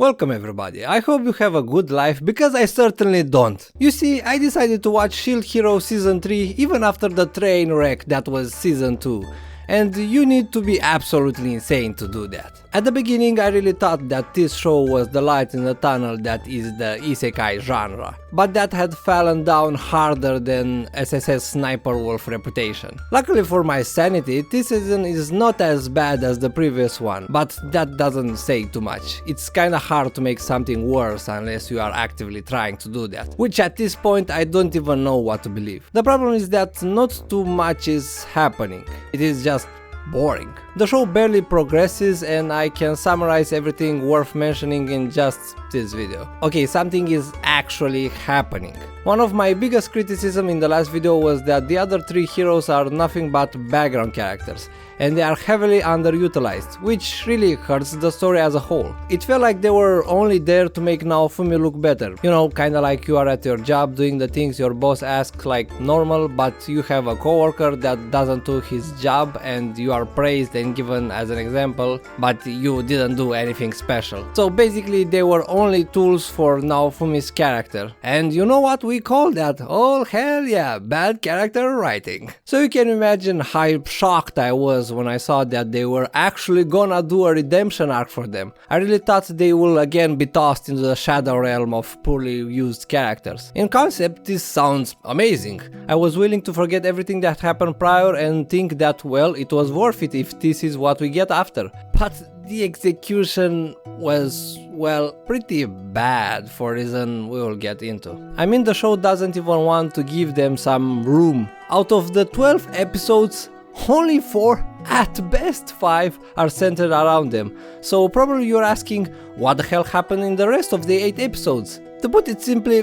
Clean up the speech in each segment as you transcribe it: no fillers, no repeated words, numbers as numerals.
Welcome everybody, I hope you have a good life because I certainly don't. You see, I decided to watch Shield Hero Season 3 even after the train wreck that was Season 2. And you need to be absolutely insane to do that. At the beginning I really thought that this show was the light in the tunnel that is the isekai genre, but that had fallen down harder than SSS Sniper Wolf reputation. Luckily for my sanity, this season is not as bad as the previous one, but that doesn't say too much. It's kinda hard to make something worse unless you are actively trying to do that, which at this point I don't even know what to believe. The problem is that not too much is happening, it is just boring. The show barely progresses and I can summarize everything worth mentioning in just this video. Okay, something is actually happening. One of my biggest criticism in the last video was that the other three heroes are nothing but background characters and they are heavily underutilized, which really hurts the story as a whole. It felt like they were only there to make Naofumi look better. You know, kinda like you are at your job doing the things your boss asks like normal, but you have a coworker that doesn't do his job and you are praised and given as an example, but you didn't do anything special. So basically they were only tools for Naofumi's character. And you know what we call that? Oh hell yeah, bad character writing. So you can imagine how shocked I was when I saw that they were actually gonna do a redemption arc for them. I really thought they will again be tossed into the shadow realm of poorly used characters. In concept, this sounds amazing. I was willing to forget everything that happened prior and think that, well, it was worth it if this is what we get after. But the execution was, well, pretty bad for a reason we will get into. I mean, the show doesn't even want to give them some room. Out of the 12 episodes, only 4, at best 5, are centered around them. So probably you're asking, what the hell happened in the rest of the 8 episodes? To put it simply,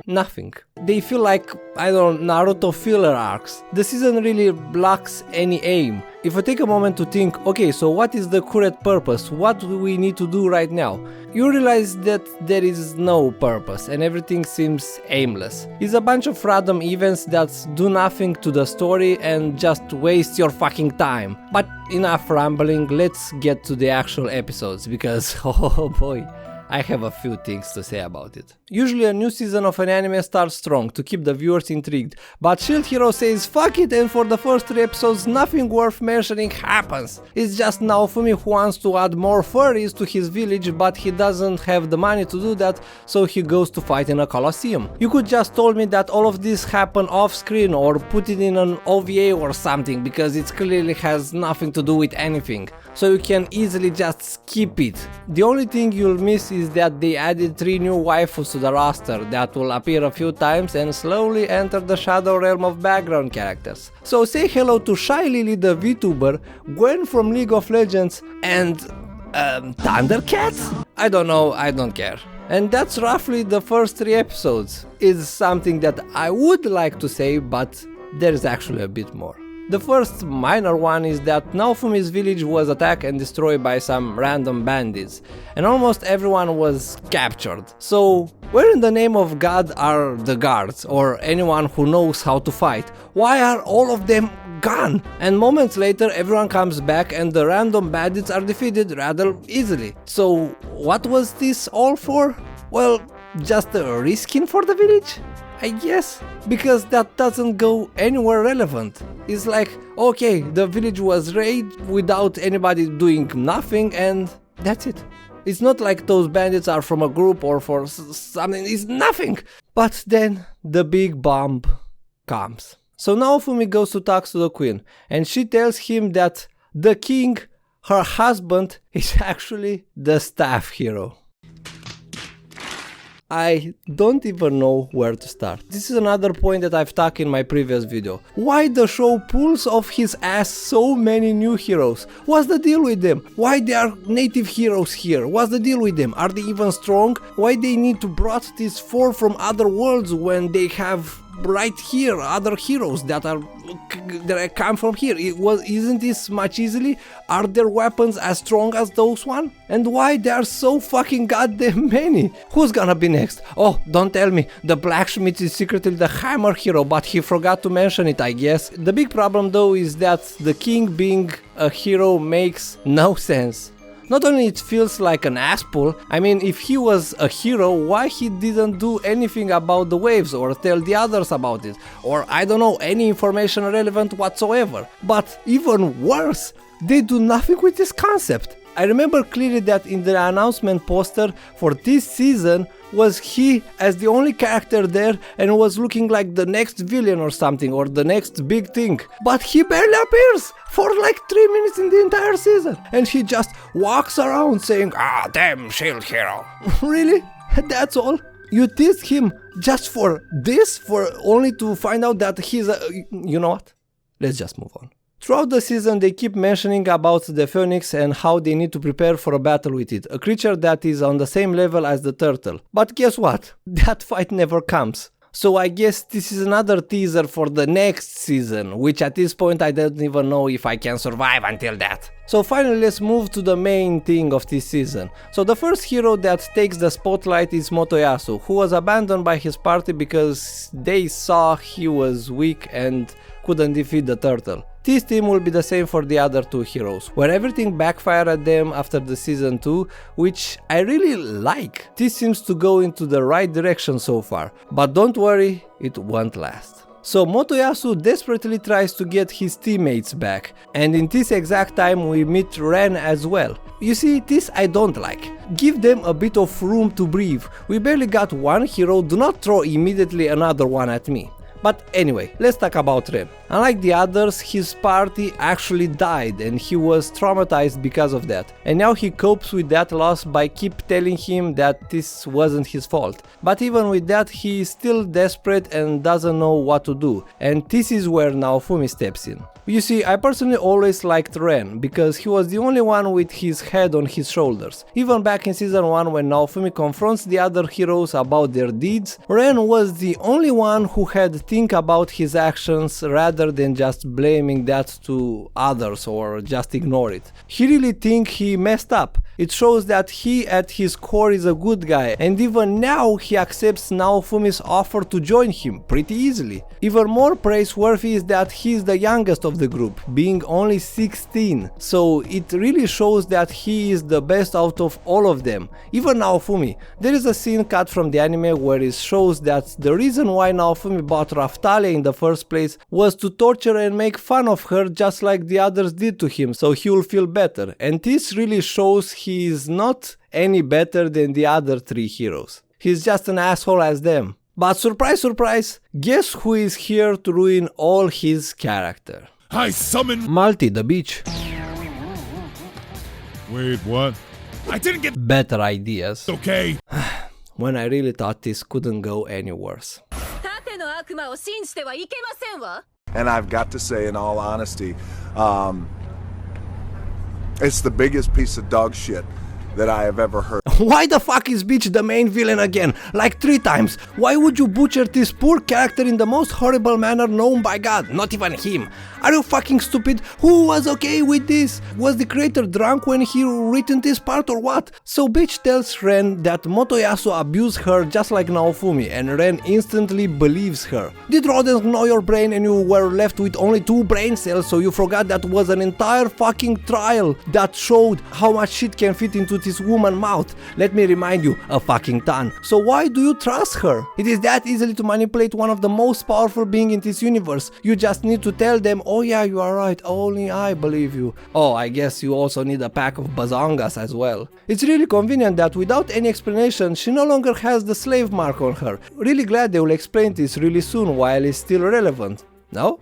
nothing. They feel like, I don't know, Naruto filler arcs. The season really lacks any aim. If I take a moment to think, okay, so what is the current purpose? What do we need to do right now? You realize that there is no purpose and everything seems aimless. It's a bunch of random events that do nothing to the story and just waste your fucking time. But enough rambling, let's get to the actual episodes because, oh boy, I have a few things to say about it. Usually a new season of an anime starts strong to keep the viewers intrigued, but Shield Hero says fuck it and for the first 3 episodes nothing worth mentioning happens. It's just Naofumi who wants to add more furries to his village, but he doesn't have the money to do that, so he goes to fight in a coliseum. You could just told me that all of this happened off screen or put it in an OVA or something, because it clearly has nothing to do with anything, so you can easily just skip it. The only thing you'll miss is that they added 3 new waifus to the roster that will appear a few times and slowly enter the shadow realm of background characters. So say hello to Shy Lily the VTuber, Gwen from League of Legends, and Thundercats? I don't know, I don't care. And that's roughly the first 3 episodes. It's something that I would like to say, but there's actually a bit more. The first minor one is that Naofumi's village was attacked and destroyed by some random bandits, and almost everyone was captured. So, where in the name of God are the guards, or anyone who knows how to fight? Why are all of them gone? And moments later everyone comes back and the random bandits are defeated rather easily. So, what was this all for? Well, just a reskin for the village? I guess, because that doesn't go anywhere relevant. It's like, okay, the village was raided without anybody doing nothing and that's it. It's not like those bandits are from a group or for something, it's nothing. But then the big bomb comes. So Naofumi goes to talk to the queen and she tells him that the king, her husband, is actually the staff hero. I don't even know where to start. This is another point that I've talked in my previous video. Why the show pulls off his ass so many new heroes? What's the deal with them? Why they are native heroes here? What's the deal with them? Are they even strong? Why they need to brought these 4 from other worlds when they have right here other heroes that come from here? Isn't this much easily? Are their weapons as strong as those one? And why they are so fucking goddamn many? Who's gonna be next? Oh, don't tell me the blacksmith is secretly the hammer hero, but he forgot to mention it, I guess. The big problem though is that the king being a hero makes no sense. Not only it feels like an asspull, I mean, if he was a hero, why he didn't do anything about the waves or tell the others about it, or I don't know, any information relevant whatsoever. But even worse, they do nothing with this concept. I remember clearly that in the announcement poster for this season was he as the only character there and was looking like the next villain or something, or the next big thing. But he barely appears for like 3 minutes in the entire season, and he just walks around saying, "Ah, damn shield hero." Really? That's all? You teased him just for this? For only to find out that he's a... You know what? Let's just move on. Throughout the season they keep mentioning about the phoenix and how they need to prepare for a battle with it, a creature that is on the same level as the turtle. But guess what? That fight never comes. So I guess this is another teaser for the next season, which at this point I don't even know if I can survive until that. So finally let's move to the main thing of this season. So the first hero that takes the spotlight is Motoyasu, who was abandoned by his party because they saw he was weak and couldn't defeat the turtle. This team will be the same for the other two heroes, where everything backfired at them after the season 2, which I really like. This seems to go into the right direction so far, but don't worry, it won't last. So Motoyasu desperately tries to get his teammates back, and in this exact time we meet Ren as well. You see, this I don't like. Give them a bit of room to breathe. We barely got one hero, do not throw immediately another one at me. But anyway, let's talk about Ren. Unlike the others, his party actually died and he was traumatized because of that. And now he copes with that loss by keep telling him that this wasn't his fault. But even with that, he is still desperate and doesn't know what to do. And this is where Naofumi steps in. You see, I personally always liked Ren, because he was the only one with his head on his shoulders. Even back in season 1 when Naofumi confronts the other heroes about their deeds, Ren was the only one who had to think about his actions rather than just blaming that to others or just ignore it. He really thinks he messed up. It shows that he at his core is a good guy, and even now he accepts Naofumi's offer to join him pretty easily. Even more praiseworthy is that he is the youngest of the group, being only 16, so it really shows that he is the best out of all of them, even Naofumi. There is a scene cut from the anime where it shows that the reason why Naofumi bought Raftalia in the first place was to torture and make fun of her just like the others did to him, so he will feel better, and this really shows he is not any better than the other 3 heroes. He's just an asshole as them. But surprise surprise, guess who is here to ruin all his character? I summon Malty the beach. Wait, what? I didn't get Better ideas. okay. When I really thought this couldn't go any worse. And I've got to say, in all honesty, it's the biggest piece of dog shit that I have ever heard. Why the fuck is Beach the main villain again? Like 3 times. Why would you butcher this poor character in the most horrible manner known by God? Not even him. Are you fucking stupid? Who was okay with this? Was the creator drunk when he written this part or what? So Beach tells Ren that Motoyasu abused her just like Naofumi, and Ren instantly believes her. Did rodents gnaw your brain and you were left with only 2 brain cells, so you forgot that was an entire fucking trial that showed how much shit can fit into this woman's mouth? Let me remind you, a fucking ton. So why do you trust her? It is that easily to manipulate one of the most powerful beings in this universe. You just need to tell them, oh yeah, you are right, only I believe you. Oh, I guess you also need a pack of bazongas as well. It's really convenient that without any explanation, she no longer has the slave mark on her. Really glad they will explain this really soon while it's still relevant. No?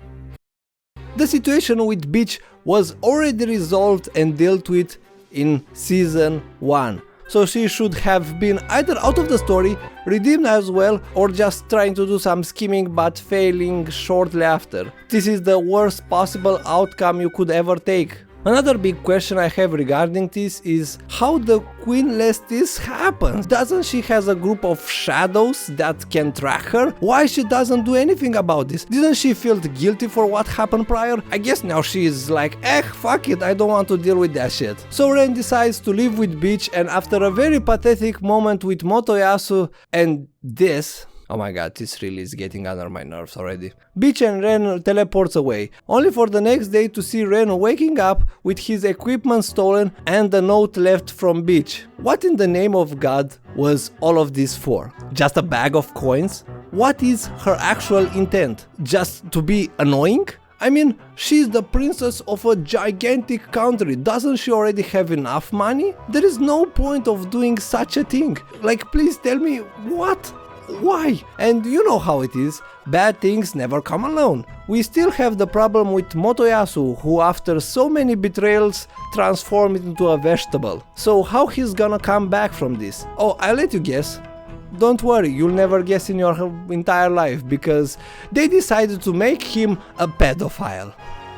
The situation with Beach was already resolved and dealt with in season 1. So she should have been either out of the story, redeemed as well, or just trying to do some scheming but failing shortly after. This is the worst possible outcome you could ever take. Another big question I have regarding this is how the queen lets this happen. Doesn't she has a group of shadows that can track her? Why she doesn't do anything about this? Didn't she feel guilty for what happened prior? I guess now she is like, fuck it, I don't want to deal with that shit. So Ren decides to live with Beach, and after a very pathetic moment with Motoyasu and this, Oh my god, this really is getting under my nerves already. Beach and Ren teleports away, only for the next day to see Ren waking up with his equipment stolen and a note left from Beach. What in the name of God was all of this for? Just a bag of coins? What is her actual intent? Just to be annoying? I mean, she's the princess of a gigantic country. Doesn't she already have enough money? There is no point of doing such a thing. Like, please tell me what? Why? And you know how it is. Bad things never come alone. We still have the problem with Motoyasu, who after so many betrayals transformed into a vegetable. So how he's gonna come back from this? Oh, I'll let you guess. Don't worry, you'll never guess in your entire life, because they decided to make him a pedophile.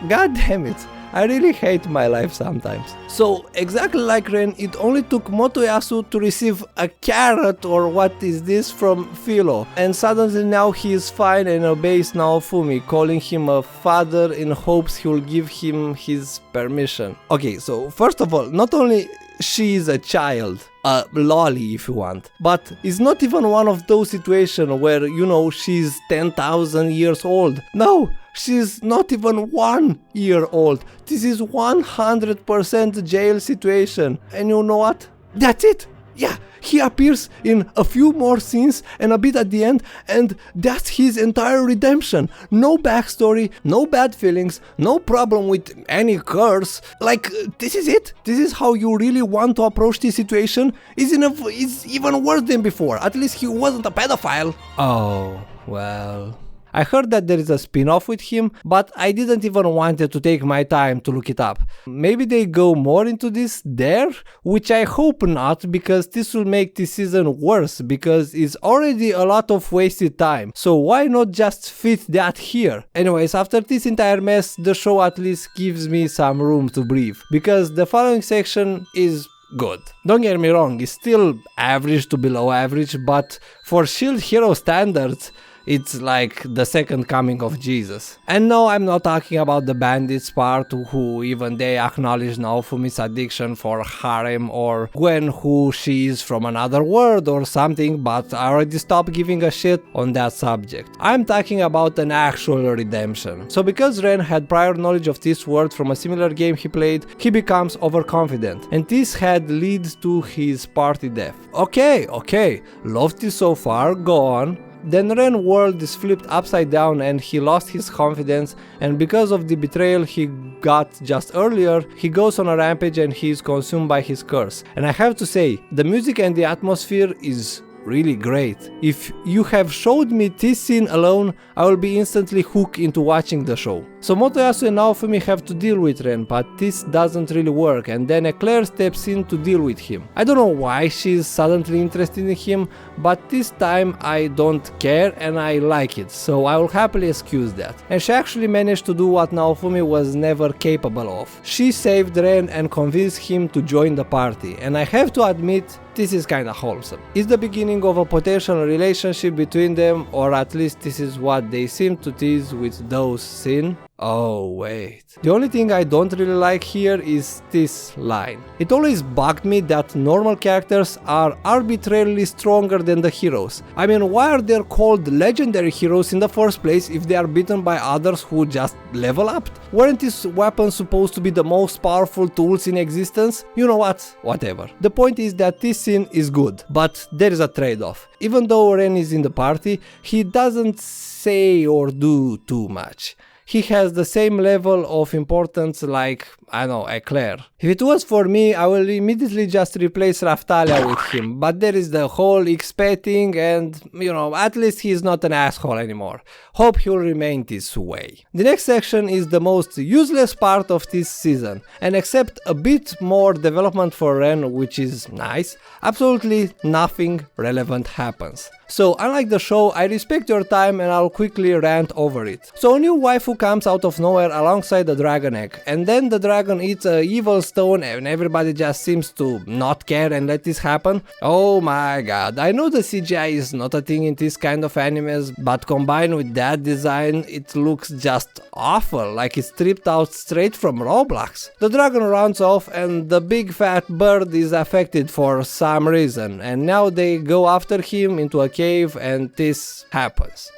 God damn it, I really hate my life sometimes. So, exactly like Ren, it only took Motoyasu to receive a carrot or what is this from Philo, and suddenly now he is fine and obeys Naofumi, calling him a father in hopes he will give him his permission. Okay, so first of all, not only she is a child, a lolly if you want, but it's not even one of those situations where, you know, she's 10,000 years old. No, she's not even 1 year old. This is 100% jail situation. And you know what? That's it. Yeah, he appears in a few more scenes and a bit at the end, and that's his entire redemption. No backstory, no bad feelings, no problem with any curse. Like, this is it? This is how you really want to approach this situation? It's even worse than before. At least he wasn't a pedophile. Oh, well. I heard that there is a spin-off with him, but I didn't even want to take my time to look it up. Maybe they go more into this there, which I hope not, because this will make this season worse, because it's already a lot of wasted time. So why not just fit that here? Anyways, after this entire mess, the show at least gives me some room to breathe, because the following section is good. Don't get me wrong, it's still average to below average, but for Shield Hero standards, it's like the second coming of Jesus. And no, I'm not talking about the bandits part, who even they acknowledge Naofumi's addiction for harem, or Gwen, who she is from another world or something, but I already stopped giving a shit on that subject. I'm talking about an actual redemption. So because Ren had prior knowledge of this world from a similar game he played, he becomes overconfident, and this had leads to his party death. Okay, loved this so far, go on. Then Ren's world is flipped upside down and he lost his confidence, and because of the betrayal he got just earlier, he goes on a rampage and he is consumed by his curse. And I have to say, the music and the atmosphere is really great. If you have showed me this scene alone, I will be instantly hooked into watching the show. So Motoyasu and Naofumi have to deal with Ren, but this doesn't really work, and then Eclair steps in to deal with him. I don't know why she's suddenly interested in him, but this time I don't care and I like it, so I will happily excuse that. And she actually managed to do what Naofumi was never capable of. She saved Ren and convinced him to join the party, and I have to admit, this is kinda wholesome. It's the beginning of a potential relationship between them, or at least this is what they seem to tease with those scenes. Oh wait. The only thing I don't really like here is this line. It always bugged me that normal characters are arbitrarily stronger than the heroes. I mean, why are they called legendary heroes in the first place if they are beaten by others who just level up? Weren't these weapons supposed to be the most powerful tools in existence? You know what? Whatever. The point is that this scene is good, but there is a trade-off. Even though Ren is in the party, he doesn't say or do too much. He has the same level of importance like, I don't know, Eclair. If it was for me, I will immediately just replace Raftalia with him, but there is the whole XP thing and, you know, at least he's not an asshole anymore. Hope he'll remain this way. The next section is the most useless part of this season, and except a bit more development for Ren, which is nice, absolutely nothing relevant happens. So unlike the show, I respect your time and I'll quickly rant over it. So a new waifu comes out of nowhere alongside the dragon egg, and then the dragon eats a evil stone and everybody just seems to not care and let this happen. Oh my god, I know the CGI is not a thing in this kind of animes, but combined with that design, it looks just awful, like it's stripped out straight from Roblox. The dragon runs off and the big fat bird is affected for some reason, and now they go after him into a cave and this happens.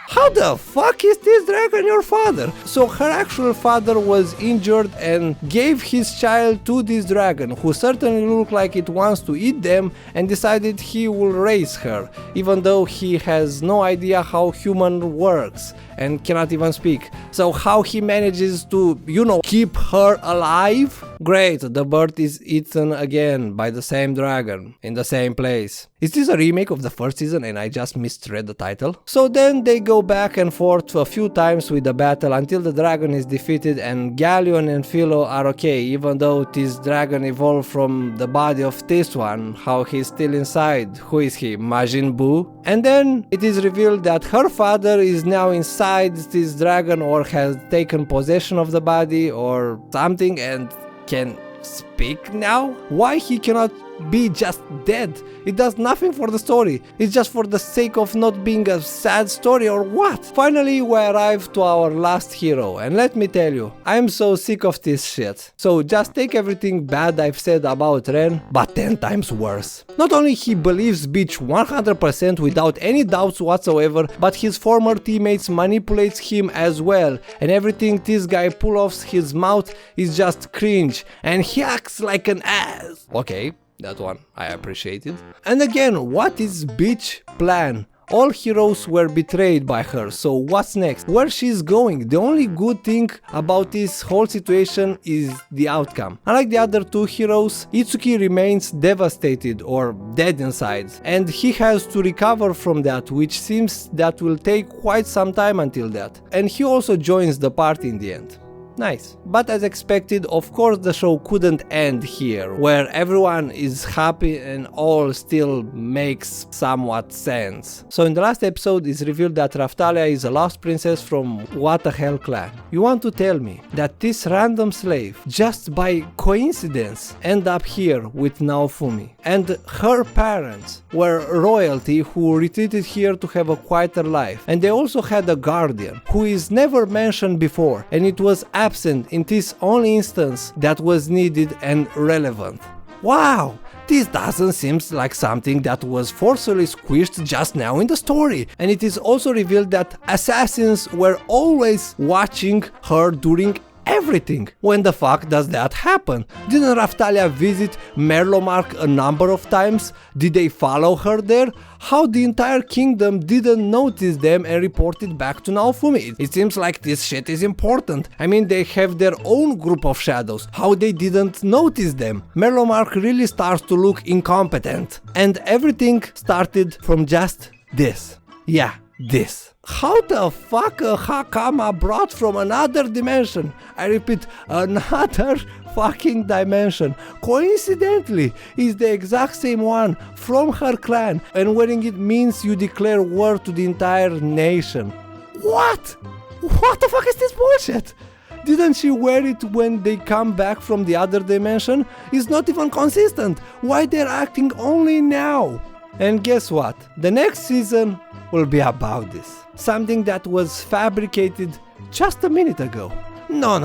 How the fuck is this dragon your father? So her actual father was injured and gave his child to this dragon, who certainly looked like it wants to eat them, and decided he will raise her, even though he has no idea how human works and cannot even speak. So how he manages to, keep her alive? Great, the bird is eaten again by the same dragon, in the same place. Is this a remake of the first season and I just misread the title? So then they go back and forth a few times with the battle until the dragon is defeated and Galleon and Philo are okay, even though this dragon evolved from the body of this one, how he's still inside. Who is he, Majin Buu? And then it is revealed that her father is now inside this dragon or has taken possession of the body or something and can speak now? Why he cannot be just dead? It does nothing for the story. It's just for the sake of not being a sad story or what? Finally we arrive to our last hero, and let me tell you, I'm so sick of this shit. So just take everything bad I've said about Ren, but 10 times worse. Not only he believes bitch 100% without any doubts whatsoever, but his former teammates manipulates him as well, and everything this guy pulls off his mouth is just cringe, and he acts like an ass. Okay, that one I appreciated. And again, what is bitch plan? All heroes were betrayed by her, so what's next? Where she's going? The only good thing about this whole situation is the outcome. Unlike the other two heroes, Itsuki remains devastated or dead inside, and he has to recover from that, which seems that will take quite some time until that. And he also joins the party in the end. Nice. But as expected, of course the show couldn't end here, where everyone is happy and all still makes somewhat sense. So in the last episode it's revealed that Raftalia is a lost princess from what the hell clan. You want to tell me that this random slave, just by coincidence, end up here with Naofumi, and her parents were royalty who retreated here to have a quieter life, and they also had a guardian who is never mentioned before, and it was absent in this only instance that was needed and relevant. Wow! This doesn't seem like something that was forcefully squished just now in the story. And it is also revealed that assassins were always watching her during everything. When the fuck does that happen? Didn't Raftalia visit Merlomark a number of times? Did they follow her there? How the entire kingdom didn't notice them and reported back to Naofumi? It seems like this shit is important. I mean, they have their own group of shadows. How they didn't notice them? Merlomark really starts to look incompetent. And everything started from just this. Yeah, this. How the fuck a Hakama brought from another dimension? I repeat, another fucking dimension. Coincidentally, is the exact same one from her clan, and wearing it means you declare war to the entire nation. What? What the fuck is this bullshit? Didn't she wear it when they come back from the other dimension? It's not even consistent. Why they're acting only now? And guess what? The next season will be about this. Something that was fabricated just a minute ago. No.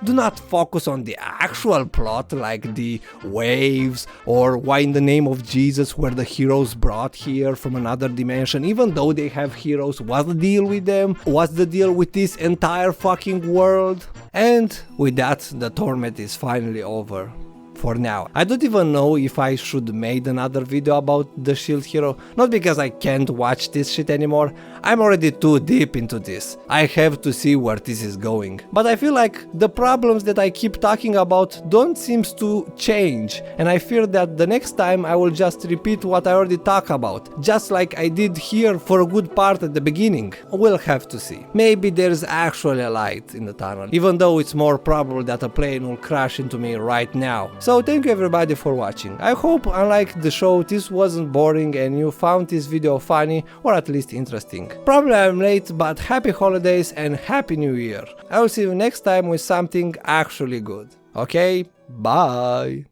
Do not focus on the actual plot like the waves or why in the name of Jesus were the heroes brought here from another dimension, even though they have heroes. What's the deal with them? What's the deal with this entire fucking world? And with that, the torment is finally over. For now. I don't even know if I should make another video about the Shield Hero, not because I can't watch this shit anymore, I'm already too deep into this. I have to see where this is going. But I feel like the problems that I keep talking about don't seem to change, and I fear that the next time I will just repeat what I already talked about, just like I did here for a good part at the beginning. We'll have to see. Maybe there's actually a light in the tunnel, even though it's more probable that a plane will crash into me right now. So thank you everybody for watching. I hope, unlike the show, this wasn't boring and you found this video funny or at least interesting. Probably I'm late, but happy holidays and happy new year. I will see you next time with something actually good. Okay, bye!